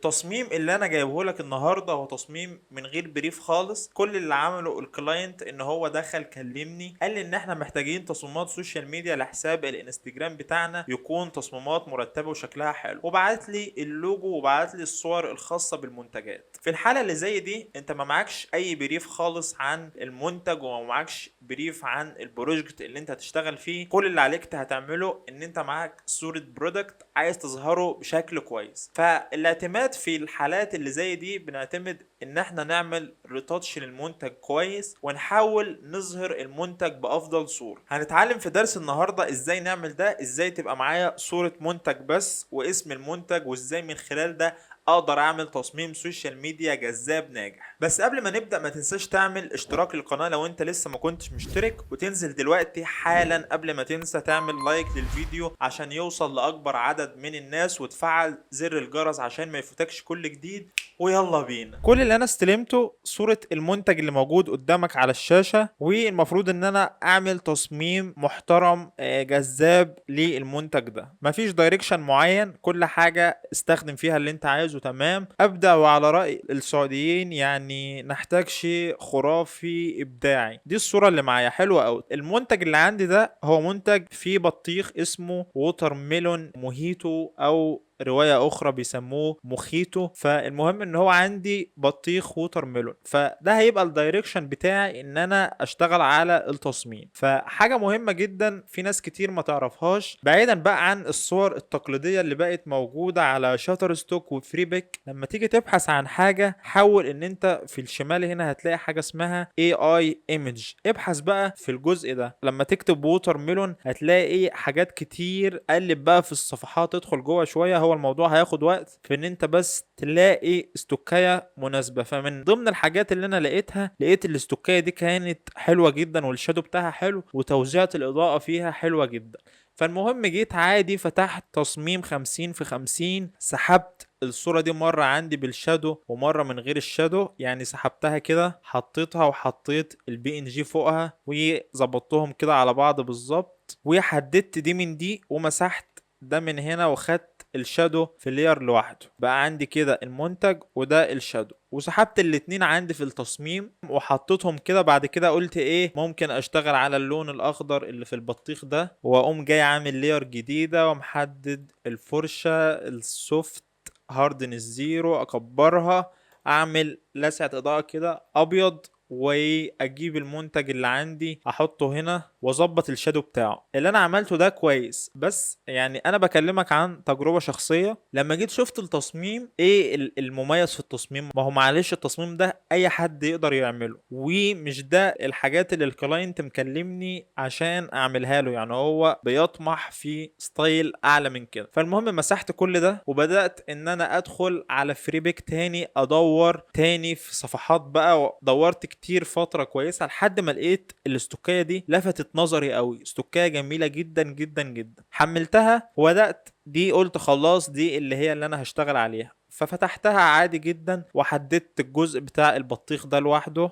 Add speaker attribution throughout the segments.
Speaker 1: التصميم اللي انا جايبه لك النهارده هو تصميم من غير بريف خالص. كل اللي عمله الكلاينت ان هو دخل كلمني قال لي ان احنا محتاجين تصميمات سوشيال ميديا لحساب الانستجرام بتاعنا يكون تصميمات مرتبه وشكلها حلو، وبعت لي اللوجو وبعت لي الصور الخاصه بالمنتجات. في الحاله اللي زي دي انت ما معكش اي بريف خالص عن المنتج وما معكش بريف عن البروجكت اللي انت هتشتغل فيه. كل اللي عليك هتعمله ان انت معاك صوره برودكت عايز تظهره بشكل كويس. فالاعتماد في الحالات اللي زي دي بنعتمد ان احنا نعمل ريتاتش للمنتج كويس ونحاول نظهر المنتج بافضل صورة. هنتعلم في درس النهاردة ازاي نعمل ده، ازاي تبقى معايا صورة منتج بس واسم المنتج، وازاي من خلال ده اقدر اعمل تصميم سوشيال ميديا جذاب ناجح. بس قبل ما نبدأ ما تنساش تعمل اشتراك للقناة لو انت لسه ما كنتش مشترك، وتنزل دلوقتي حالا قبل ما تنسى تعمل لايك للفيديو عشان يوصل لاكبر عدد من الناس، وتفعل زر الجرس عشان ما يفوتكش كل جديد. ويلا بينا. كل اللي انا استلمته صورة المنتج اللي موجود قدامك على الشاشة، والمفروض ان انا اعمل تصميم محترم جذاب للمنتج ده. مفيش دايركشن معين، كل حاجة استخدم فيها اللي انت عايزه. تمام، ابدأ وعلى رأي السعوديين يعني نحتاج شيء خرافي ابداعي. دي الصورة اللي معايا حلوة قوي. المنتج اللي عندي ده هو منتج فيه بطيخ اسمه ووتر ميلون موهيتو، او رواية أخرى بيسموه مخيتو. فالمهم إن هو عندي بطيخ ووتر ميلون، فده هيبقى الدايركشن بتاعي إن أنا أشتغل على التصميم. فحاجة مهمة جدا في ناس كتير ما تعرفهاش، بعيدا بقى عن الصور التقليدية اللي بقت موجودة على شاتر ستوك وفريبك. لما تيجي تبحث عن حاجة حاول إن أنت في الشمال هنا هتلاقي حاجة اسمها AI image. ابحث بقى في الجزء ده، لما تكتب ووتر ميلون هتلاقي حاجات كتير. قلب بقى في الصفحات، ادخل جوه شوية. هو الموضوع هياخد وقت في ان انت بس تلاقي استوكاية مناسبة. فمن ضمن الحاجات اللي انا لقيتها، لقيت الاستوكاية دي كانت حلوة جدا والشادو بتاعها حلو وتوزيعة الاضاءة فيها حلوة جدا. فالمهم جيت عادي فتحت تصميم 50 في 50، سحبت الصورة دي مرة عندي بالشادو ومرة من غير الشادو. يعني سحبتها كده، حطيتها وحطيت البي ان جي فوقها وظبطتهم كده على بعض بالظبط، وحددت دي من دي ومسحت ده من هنا، وخدت الشادو في لير لوحده. بقى عندي كده المنتج وده الشادو، وسحبت الاتنين عندي في التصميم وحطيتهم كده. بعد كده قلت ايه، ممكن اشتغل على اللون الاخضر اللي في البطيخ ده، واقوم جاي عامل لير جديدة ومحدد الفرشة السوفت هاردن الزيرو، اكبرها، اعمل لسعة اضاءة كده ابيض، واجيب المنتج اللي عندي احطه هنا واظبط الشادو بتاعه. اللي انا عملته ده كويس، بس يعني انا بكلمك عن تجربة شخصية. لما جيت شفت التصميم ايه المميز في التصميم، ما هو معلش التصميم ده اي حد يقدر يعمله، ومش ده الحاجات اللي الكلاينت مكلمني عشان اعملها له. يعني هو بيطمح في ستايل اعلى من كده. فالمهم مسحت كل ده وبدأت ان انا ادخل على فريبيك تاني، ادور تاني في صفحات بقى. دورت كتير فترة كويسة لحد ما لقيت الاستوكية دي لفتت نظري قوي. استوكية جميلة جدا جدا جدا. حملتها وبدأت دي، قلت خلاص دي اللي هي اللي انا هشتغل عليها. ففتحتها عادي جدا وحددت الجزء بتاع البطيخ ده لوحده،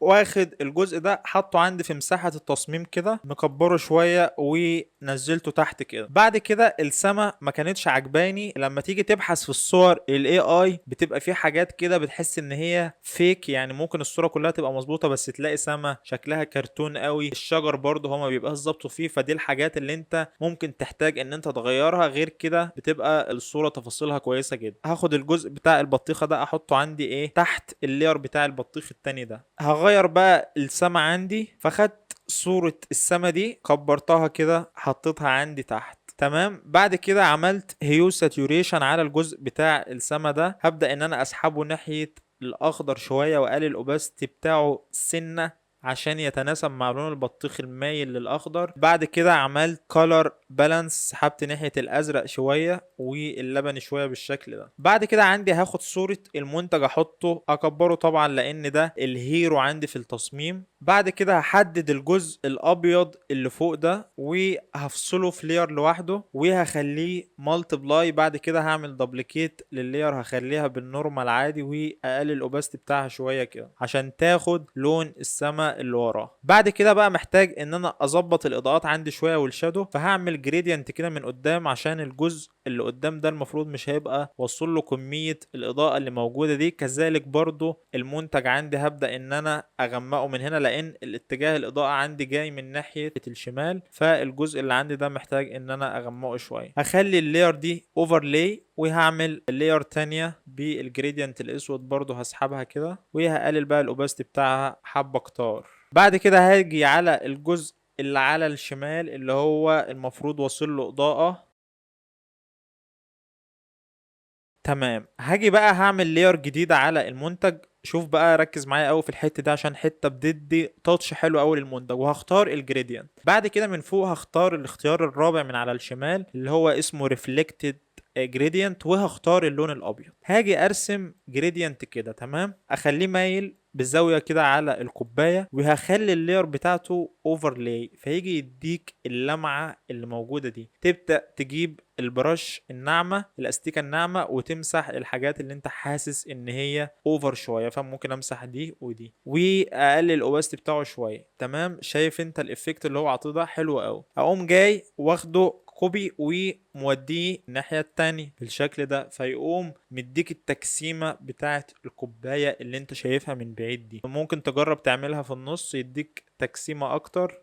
Speaker 1: واخد الجزء ده حطه عندي في مساحة التصميم كده، مكبره شوية ونزلته تحت كده. بعد كده السما ما كانتش عجباني. لما تيجي تبحث في الصور الاي اي بتبقى في حاجات كده بتحس ان هي فيك، يعني ممكن الصورة كلها تبقى مظبوطة بس تلاقي سما شكلها كرتون قوي. الشجر برضه هما بيبقى ظبطوا فيه. فدي الحاجات اللي انت ممكن تحتاج ان انت تغيرها، غير كده بتبقى الصورة تفاصيلها كويسة جدا. هاخد الجزء بتاع البطيخة ده احطه عندي ايه تحت اللير بتاع البطيخ التاني ده. هغير بقى السما عندي، فخدت صورة السما دي كبرتها كده حطيتها عندي تحت. تمام. بعد كده عملت هيو ساتوريشن على الجزء بتاع السما ده. هبدأ ان انا اسحبه ناحية الاخضر شوية واقلل الاوباستي بتاعه سنة عشان يتناسب مع لون البطيخ المايل للاخضر. بعد كده عملت كولر بالانس، سحبت ناحية الازرق شوية واللبني شوية بالشكل ده. بعد كده عندي هاخد صورة المنتج احطه، اكبره طبعا لان ده الهيرو عندي في التصميم. بعد كده هحدد الجزء الابيض اللي فوق ده وهفصله في لير لوحده وهخليه مالتبلاي. بعد كده هعمل دبليكيت لللير، هخليها بالنورمال عادي واقلل الاوباستي بتاعها شوية كده عشان تاخد لون السما اللي وراه. بعد كده بقى محتاج ان انا اظبط الاضاءات عندي شوية والشادو، فهعمل هعمل جريدينت كده من قدام عشان الجزء اللي قدام ده المفروض مش هيبقى وصل له كمية الإضاءة اللي موجودة دي. كذلك برضو المنتج عندي هبدأ ان انا اغمقه من هنا، لان الاتجاه الإضاءة عندي جاي من ناحية الشمال، فالجزء اللي عندي ده محتاج ان انا اغمقه شوية. هخلي اللاير دي اوفرلاي، وهعمل لاير تانية بالجريدينت الاسود برضو هسحبها كده، وهقلل بقى الاوباستي بتاعها حبة كتار. بعد كده هاجي على الجزء اللي على الشمال اللي هو المفروض واصل له اضاءة. تمام، هاجي بقى هعمل لاير جديدة على المنتج. شوف بقى، ركز معايا قوي في الحته دي عشان حته بتدي تاتش حلو قوي للمنتج. وهختار الجريدينت. بعد كده من فوق هختار الاختيار الرابع من على الشمال اللي هو اسمه ريفلكتد جريدينت، وهختار اللون الابيض. هاجي ارسم جريدينت كده، تمام، اخليه مايل بالزاويه كده على الكوبايه، وهخلي اللاير بتاعته اوفرلاي، فيجي يديك اللمعه اللي موجوده دي. تبدا تجيب البرش الناعمه، الاستيكه الناعمه، وتمسح الحاجات اللي انت حاسس ان هي اوفر شويه. فممكن امسح دي ودي، واقلل الاوباستي بتاعه شويه. تمام، شايف انت الايفكت اللي هو عطيه ده حلو قوي. اقوم جاي واخده كوبي وموديه الناحية التانية بالشكل ده، فيقوم مديك التكسيمة بتاعت الكوباية اللي انت شايفها من بعيد دي. ممكن تجرب تعملها في النص يديك تكسيمة اكتر،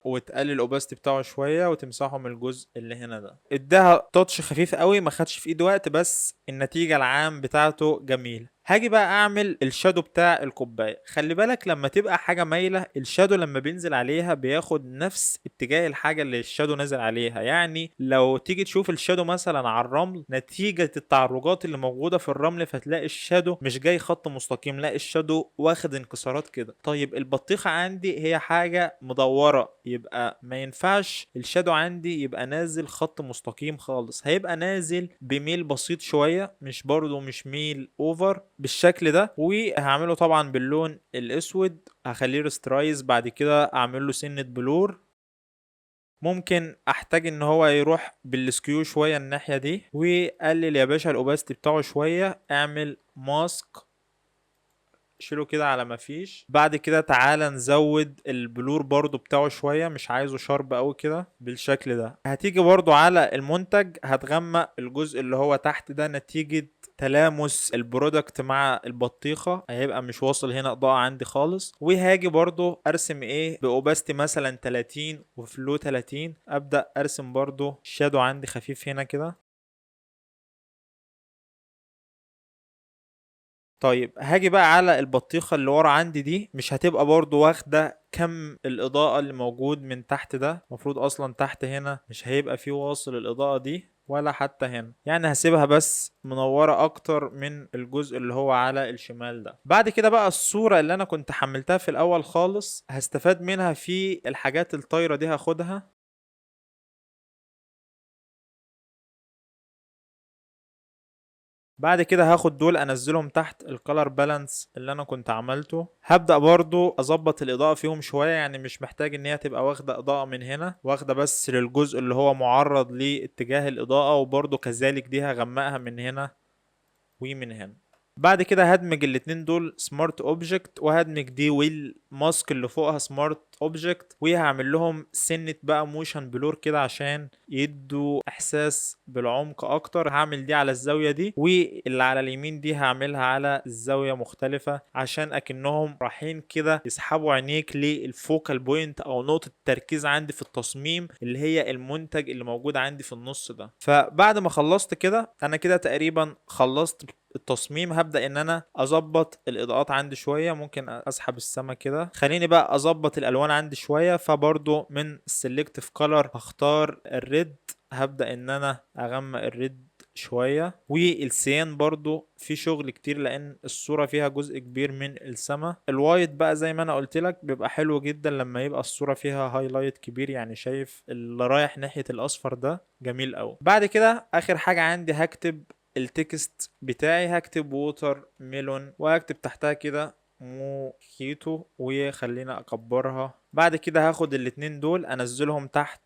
Speaker 1: وتقلل الاوباستي بتاعه شويه، وتمسحه من الجزء اللي هنا ده. اداها تاتش خفيف قوي، ما خدش في ايده وقت، بس النتيجه العام بتاعته جميله. هاجي بقى اعمل الشادو بتاع الكوبايه. خلي بالك لما تبقى حاجه مايله، الشادو لما بينزل عليها بياخد نفس اتجاه الحاجه اللي الشادو نازل عليها. يعني لو تيجي تشوف الشادو مثلا على الرمل، نتيجه التعرجات اللي موجوده في الرمل، فتلاقي الشادو مش جاي خط مستقيم، لا الشادو واخد انكسارات كده. طيب البطيخه عندي هي حاجه مدوره، يبقى ما ينفعش الشادو عندي يبقى نازل خط مستقيم خالص، هيبقى نازل بميل بسيط شويه، مش برضو مش ميل اوفر بالشكل ده. وهعمله طبعا باللون الاسود، هخليه ريسترايز. بعد كده اعمل له سنة بلور. ممكن احتاج ان هو يروح بالسكيو شوية الناحية دي، وقلل يا باشا الاوباستي بتاعه شوية. اعمل ماسك، شيله كده على ما فيش. بعد كده تعالى نزود البلور برضو بتاعه شوية، مش عايزه شارب قوي كده بالشكل ده. هتيجي برضو على المنتج، هتغمق الجزء اللي هو تحت ده نتيجة تلامس البرودكت مع البطيخة، هيبقى مش واصل هنا اضاءة عندي خالص. وهاجي برضو ارسم ايه باوباستي مثلا 30 وفلو 30. ابدأ ارسم برضو شادو عندي خفيف هنا كده. طيب هاجي بقى على البطيخة اللي ورا عندي دي، مش هتبقى برضو واخدة كم الإضاءة اللي موجود من تحت ده. المفروض أصلا تحت هنا مش هيبقى فيه واصل الإضاءة دي، ولا حتى هنا. يعني هسيبها بس منورة أكتر من الجزء اللي هو على الشمال ده. بعد كده بقى الصورة اللي أنا كنت حملتها في الأول خالص، هستفاد منها في الحاجات الطايرة دي، هاخدها. بعد كده هاخد دول انزلهم تحت الكالر بالانس اللي انا كنت عملته. هبدأ برضو اظبط الاضاءة فيهم شوية، يعني مش محتاج ان هي تبقى واخدة اضاءة من هنا، واخدة بس للجزء اللي هو معرض لاتجاه الاضاءة. وبرضو كذلك دي هغمقها من هنا ومن هنا. بعد كده هدمج الاتنين دول سمارت اوبجكت، وهدمج دي والماسك اللي فوقها سمارت اوبجكت، وهعمل لهم سنة بقى موشن بلور كده عشان يدوا احساس بالعمق اكتر. هعمل دي على الزاوية دي، واللي على اليمين دي هعملها على الزاوية مختلفة، عشان اكنهم رايحين كده يسحبوا عينيك للفوكال بوينت او نقطة التركيز عندي في التصميم، اللي هي المنتج اللي موجود عندي في النص ده. فبعد ما خلصت كده، انا كده تقريبا خلصت التصميم. هبدأ ان انا اظبط الاضاءات عندي شوية. ممكن اسحب السما كده. خليني بقى اظبط الالوان عندي شوية. فبرضو من السلكتيف كولر هختار الريد. هبدأ ان انا اغمق الريد شوية. والسيان برضو في شغل كتير، لان الصورة فيها جزء كبير من السما. الوايت بقى زي ما انا قلت لك بيبقى حلو جدا لما يبقى الصورة فيها هايلايت كبير، يعني شايف اللي رايح ناحية الاصفر ده جميل قوي. بعد كده اخر حاجة عندي هكتب التكست بتاعي. هكتب ووتر ميلون، وهكتب تحتها كده موخيتو، وخلينا اكبرها. بعد كده هاخد الاتنين دول انزلهم تحت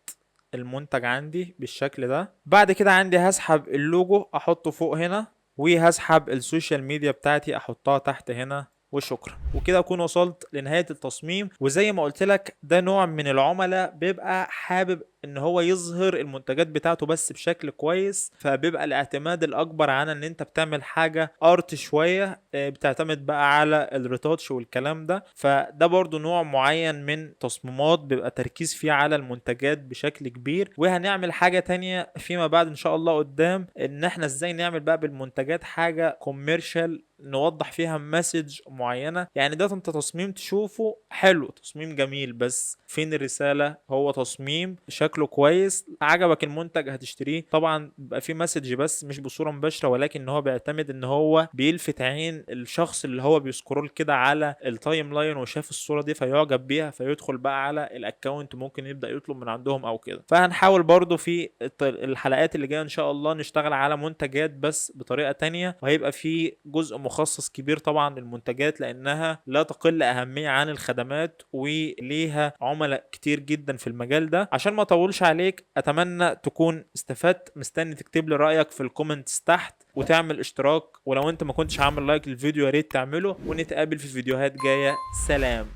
Speaker 1: المنتج عندي بالشكل ده. بعد كده عندي هسحب اللوجو احطه فوق هنا، وهسحب السوشيال ميديا بتاعتي احطها تحت هنا وشكرا. وكده اكون وصلت لنهاية التصميم. وزي ما قلت لك ده نوع من العملاء بيبقى حابب ان هو يظهر المنتجات بتاعته بس بشكل كويس، فبيبقى الاعتماد الاكبر على ان انت بتعمل حاجة ارت شوية، بتعتمد بقى على الريتاتش والكلام ده. فده برضو نوع معين من تصميمات بيبقى تركيز فيه على المنتجات بشكل كبير. وهنعمل حاجة تانية فيما بعد ان شاء الله قدام، ان احنا ازاي نعمل بقى بالمنتجات حاجة كوميرشال نوضح فيها مسج معينة. يعني ده انت تصميم تشوفه حلو، تصميم جميل، بس فين الرسالة؟ هو تصميم شكله كويس، عجبك المنتج هتشتريه. طبعا بيبقى فيه مسج بس مش بصورة مباشرة، ولكن هو بيعتمد ان هو بيلفت عين الشخص اللي هو بيسكرول كده على التايم لاين وشاف الصورة دي فيعجب بيها، فيدخل بقى على الاكونت، ممكن يبدأ يطلب من عندهم او كده. فهنحاول برضو في الحلقات اللي جاية ان شاء الله نشتغل على منتجات بس بطريقة تانية، وهيبقى في جزء مخصص كبير طبعا للمنتجات لانها لا تقل اهمية عن الخدمات، وليها عملاء كتير جدا في المجال ده. عشان ما اطولش عليك، اتمنى تكون استفدت. مستني تكتب لي رأيك في الكومنتس تحت، وتعمل اشتراك، ولو انت ما كنتش عامل لايك للفيديو يا ريت تعمله. ونتقابل في فيديوهات جاية. سلام.